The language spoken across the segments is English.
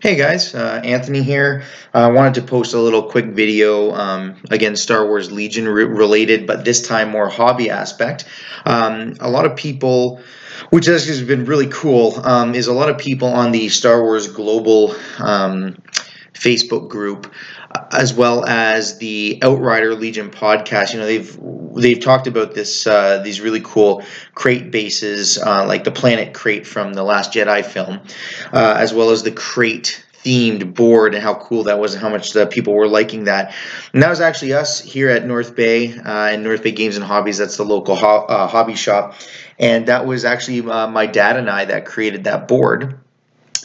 Hey guys, Anthony here. I wanted to post a little quick video, again, Star Wars Legion related, but this time more hobby aspect. A lot of people, which has been really cool, is a lot of people on the Star Wars Global Facebook group, as well as the Outrider Legion podcast. You know, they've talked about these really cool Crait bases, like the planet Crait from the Last Jedi film, as well as the Crait themed board and how cool that was and how much the people were liking that. And that was actually us here at North Bay and North Bay Games and Hobbies. That's the local hobby shop, and that was actually my dad and I that created that board,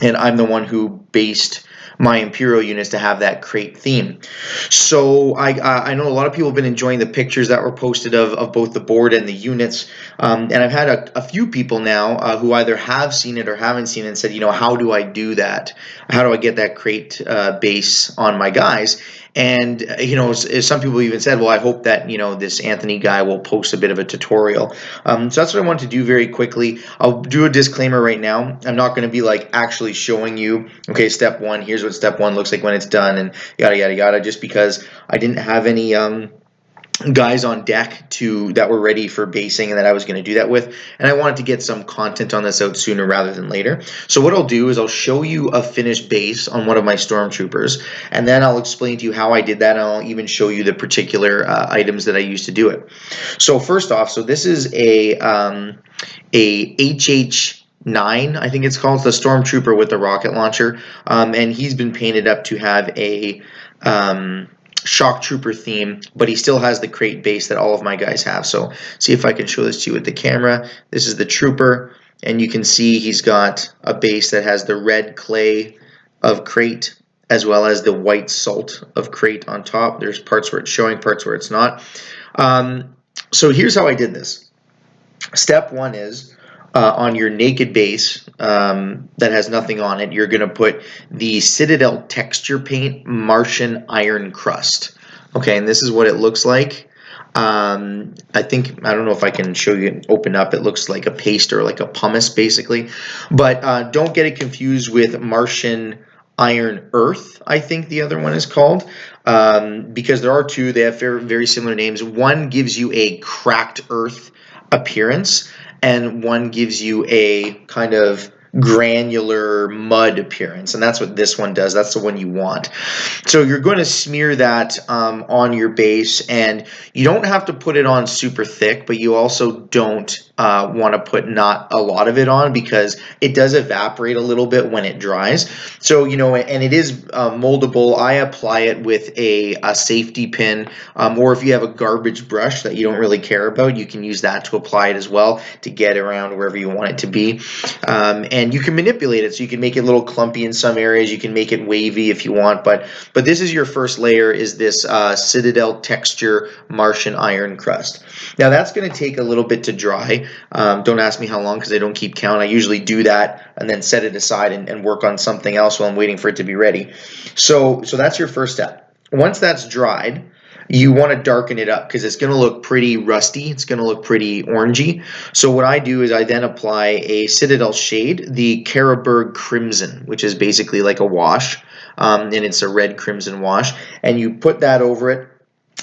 and I'm the one who based my Imperial units to have that Crait theme. So I know a lot of people have been enjoying the pictures that were posted of both the board and the units, and I've had a few people now who either have seen it or haven't seen it and said, you know, how do I do that? How do I get that Crait base on my guys? And you know, some people even said, well, I hope that, you know, this Anthony guy will post a bit of a tutorial. So that's what I want to do very quickly. I'll do a disclaimer right now. I'm not going to be like actually showing you, okay, step one, here's what step one looks like when it's done, and yada yada yada, just because I didn't have any guys on deck that were ready for basing and that I was going to do that with, and I wanted to get some content on this out sooner rather than later. So what I'll do is I'll show you a finished base on one of my stormtroopers, and then I'll explain to you how I did that, and I'll even show you the particular items that I used to do it. So first off, so this is a HH9, I think it's called, the stormtrooper with the rocket launcher, and he's been painted up to have a shock trooper theme, but he still has the Crait base that all of my guys have. So see if I can show this to you with the camera. This is the trooper, and you can see he's got a base that has the red clay of Crait as well as the white salt of Crait on top. There's parts where it's showing, parts where it's not. So here's how I did this. Step one is on your naked base that has nothing on it, you're going to put the Citadel texture paint Martian iron crust. Okay, and this is what it looks like. I don't know if I can show you and open up. It looks like a paste or like a pumice basically, but don't get it confused with Martian iron earth, I think the other one is called, because there are two. They have very similar names. One gives you a cracked earth appearance, and one gives you a kind of granular mud appearance, and that's what this one does. That's the one you want. So you're going to smear that on your base, and you don't have to put it on super thick, but you also don't want to put not a lot of it on, because it does evaporate a little bit when it dries. So, you know, and it is moldable. I apply it with a safety pin, or if you have a garbage brush that you don't really care about, you can use that to apply it as well to get around wherever you want it to be. And you can manipulate it, so you can make it a little clumpy in some areas. You can make it wavy if you want, but this is your first layer, is this Citadel texture Martian iron crust. Now that's going to take a little bit to dry. Don't ask me how long, because I don't keep count. I usually do that and then set it aside and work on something else while I'm waiting for it to be ready. So that's your first step. Once that's dried, you want to darken it up, because it's going to look pretty rusty. It's going to look pretty orangey. So what I do is I then apply a Citadel shade, the Carroburg Crimson, which is basically like a wash, and it's a red crimson wash, and you put that over it.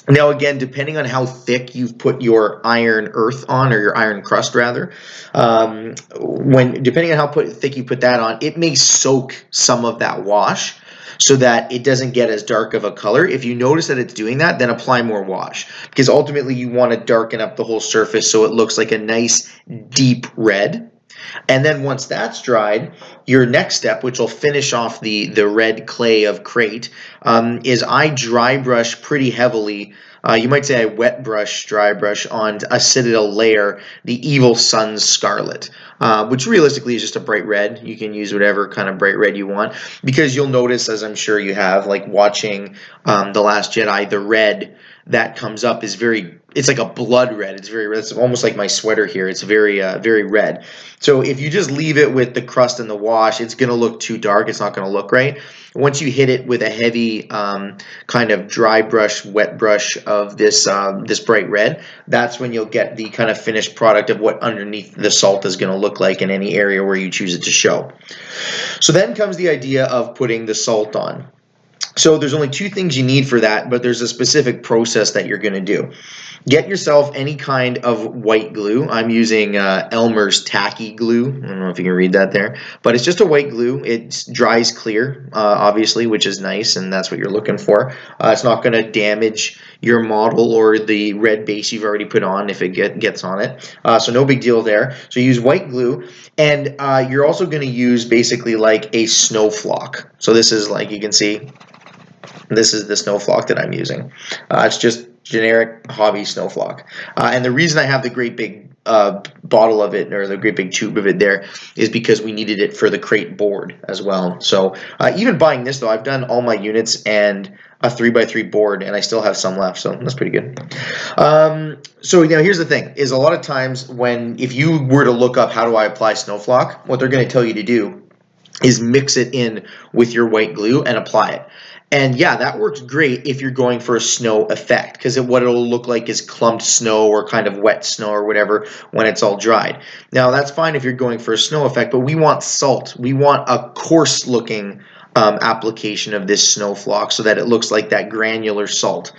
Now again, depending on how thick you've put your iron earth on, or your iron crust rather, depending on how thick you put that on, it may soak some of that wash, so that it doesn't get as dark of a color. If you notice that it's doing that, then apply more wash, because ultimately you want to darken up the whole surface so it looks like a nice deep red. And then once that's dried, your next step, which will finish off the red clay of Crait, is I dry brush pretty heavily. You might say I wet brush, dry brush on a Citadel layer, the Evil Sun's Scarlet, which realistically is just a bright red. You can use whatever kind of bright red you want, because you'll notice, as I'm sure you have, like watching The Last Jedi, the red that comes up is very it's like a blood red. It's very red. It's almost like my sweater here. It's very very red. So if you just leave it with the crust and the wash, it's going to look too dark. It's not going to look right. Once you hit it with a heavy kind of dry brush, wet brush of this this bright red, that's when you'll get the kind of finished product of what underneath the salt is going to look like in any area where you choose it to show. So then comes the idea of putting the salt on. So there's only two things you need for that, but there's a specific process that you're going to do. Get yourself any kind of white glue. I'm using Elmer's Tacky Glue. I don't know if you can read that there, but it's just a white glue. It dries clear, obviously, which is nice, and that's what you're looking for. It's not going to damage your model or the red base you've already put on if it gets on it. So no big deal there. So use white glue, and you're also going to use basically like a snow flock. So this is, like you can see, this is the snow flock that I'm using. It's just generic hobby snow flock. And the reason I have the great big bottle of it, or the great big tube of it there, is because we needed it for the Crait board as well. So even buying this though, I've done all my units and a 3x3 board, and I still have some left, so that's pretty good. So now here's the thing, is a lot of times if you were to look up how do I apply snow flock, what they're going to tell you to do is mix it in with your white glue and apply it. And yeah, that works great if you're going for a snow effect, because what it'll look like is clumped snow or kind of wet snow or whatever when it's all dried. Now that's fine if you're going for a snow effect, but we want salt. We want a coarse looking application of this snow flock so that it looks like that granular salt.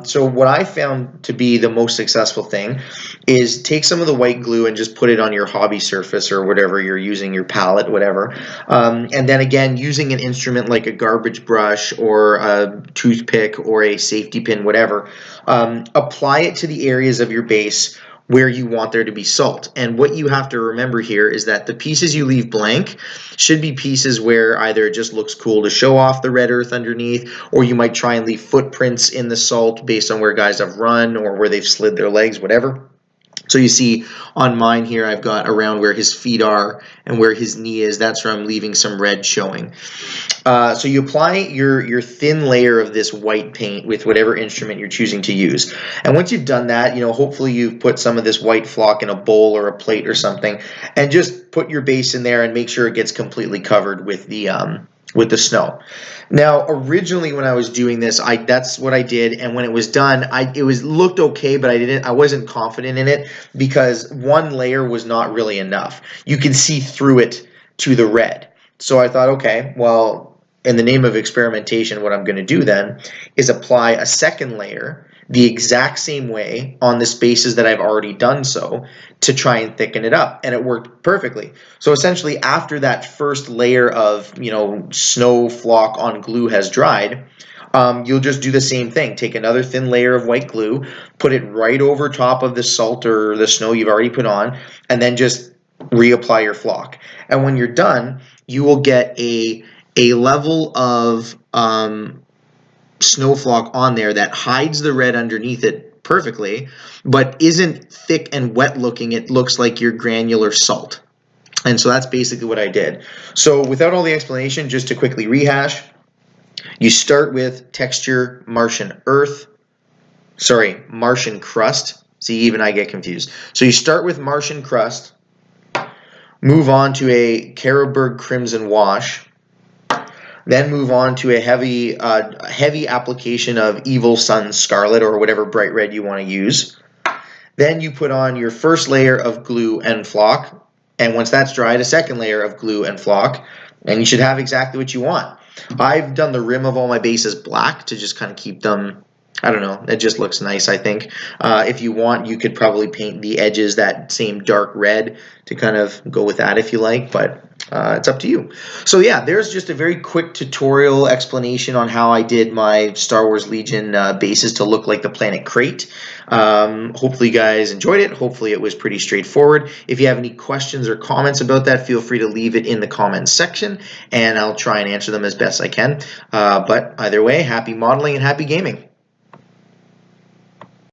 So what I found to be the most successful thing is take some of the white glue and just put it on your hobby surface or whatever you're using, your palette, whatever. And then again, using an instrument like a garbage brush or a toothpick or a safety pin, whatever, apply it to the areas of your base where you want there to be salt. And what you have to remember here is that the pieces you leave blank should be pieces where either it just looks cool to show off the red earth underneath, or you might try and leave footprints in the salt based on where guys have run or where they've slid their legs, whatever. So you see on mine here, I've got around where his feet are and where his knee is. That's where I'm leaving some red showing. So you apply your thin layer of this white paint with whatever instrument you're choosing to use. And once you've done that, hopefully you've put some of this white flock in a bowl or a plate or something, and just put your base in there and make sure it gets completely covered with the snow. Now, originally when I was doing this, that's what I did, and when it was done, it looked okay, but I wasn't confident in it because one layer was not really enough. You can see through it to the red. So I thought, okay, well, in the name of experimentation, what I'm going to do then is apply a second layer the exact same way on the spaces that I've already done so to try and thicken it up, and it worked perfectly. So essentially after that first layer of snow flock on glue has dried, you'll just do the same thing. Take another thin layer of white glue, put it right over top of the salt or the snow you've already put on, and then just reapply your flock. And when you're done, you will get a level of snow flock on there that hides the red underneath it perfectly, but isn't thick and wet looking. It looks like your granular salt. And so that's basically what I did. So without all the explanation, just to quickly rehash, you start with texture Martian crust. See, even I get confused. So you start with Martian crust, move on to a Carroburg Crimson wash, then move on to a heavy application of Evil Sun Scarlet or whatever bright red you want to use. Then you put on your first layer of glue and flock, and once that's dried, a second layer of glue and flock, and you should have exactly what you want. I've done the rim of all my bases black to just kind of keep them, I don't know, it just looks nice, I think. If you want, you could probably paint the edges that same dark red to kind of go with that if you like, but it's up to you. So yeah, there's just a very quick tutorial explanation on how I did my Star Wars Legion bases to look like the planet Crait. Hopefully you guys enjoyed it. Hopefully it was pretty straightforward. If you have any questions or comments about that, feel free to leave it in the comments section, and I'll try and answer them as best I can. But either way, happy modeling and happy gaming.